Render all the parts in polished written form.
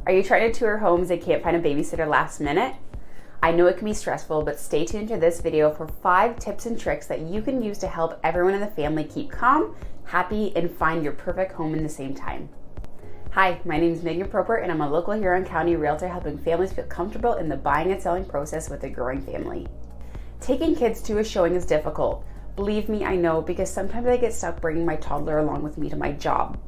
Are you trying to tour homes and can't find a babysitter last minute? I know it can be stressful, but stay tuned to this video for 5 tips and tricks that you can use to help everyone in the family keep calm, happy, and find your perfect home in the same time. Hi, my name is Megan Proper, and I'm a local Huron County realtor helping families feel comfortable in the buying and selling process with a growing family. Taking kids to a showing is difficult. Believe me, I know, because sometimes I get stuck bringing my toddler along with me to my job.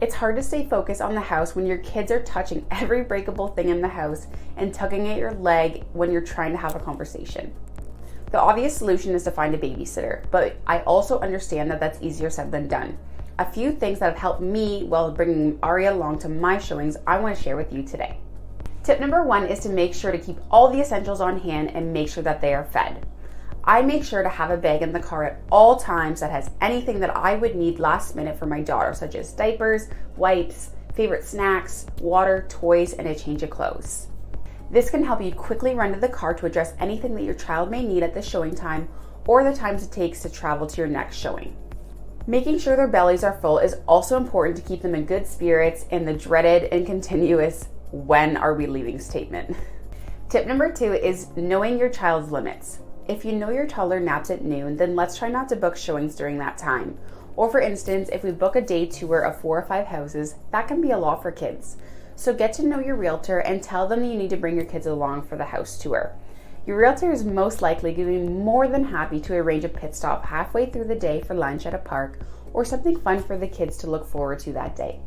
It's hard to stay focused on the house when your kids are touching every breakable thing in the house and tugging at your leg when you're trying to have a conversation. The obvious solution is to find a babysitter, but I also understand that that's easier said than done. A few things that have helped me while bringing Aria along to my showings I want to share with you today. Tip number 1 is to make sure to keep all the essentials on hand and make sure that they are fed. I make sure to have a bag in the car at all times that has anything that I would need last minute for my daughter, such as diapers, wipes, favorite snacks, water, toys, and a change of clothes. This can help you quickly run to the car to address anything that your child may need at the showing time or the times it takes to travel to your next showing. Making sure their bellies are full is also important to keep them in good spirits and the dreaded and continuous "when are we leaving" statement. Tip number 2 is knowing your child's limits. If you know your toddler naps at noon, then let's try not to book showings during that time. Or for instance, if we book a day tour of 4 or 5 houses, that can be a lot for kids. So get to know your realtor and tell them that you need to bring your kids along for the house tour. Your realtor is most likely going to be more than happy to arrange a pit stop halfway through the day for lunch at a park or something fun for the kids to look forward to that day.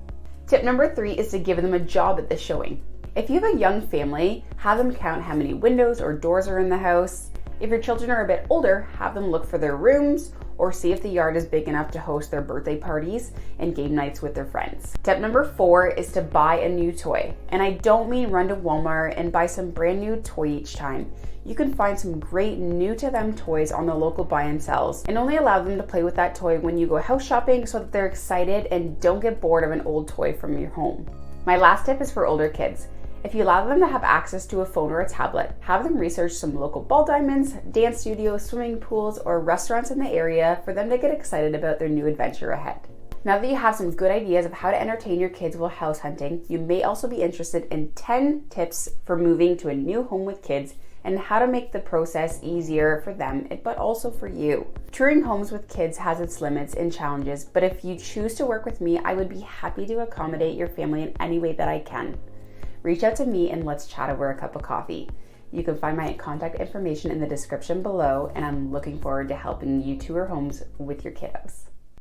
Tip number 3 is to give them a job at the showing. If you have a young family, have them count how many windows or doors are in the house. If your children are a bit older, have them look for their rooms or see if the yard is big enough to host their birthday parties and game nights with their friends. Tip number 4 is to buy a new toy. And I don't mean run to Walmart and buy some brand new toy each time. You can find some great new to them toys on the local buy and sells and only allow them to play with that toy when you go house shopping so that they're excited and don't get bored of an old toy from your home. My last tip is for older kids. If you allow them to have access to a phone or a tablet, have them research some local ball diamonds, dance studios, swimming pools, or restaurants in the area for them to get excited about their new adventure ahead. Now that you have some good ideas of how to entertain your kids while house hunting, you may also be interested in 10 tips for moving to a new home with kids and how to make the process easier for them, but also for you. Touring homes with kids has its limits and challenges, but if you choose to work with me, I would be happy to accommodate your family in any way that I can. Reach out to me and let's chat over a cup of coffee. You can find my contact information in the description below, and I'm looking forward to helping you tour homes with your kiddos.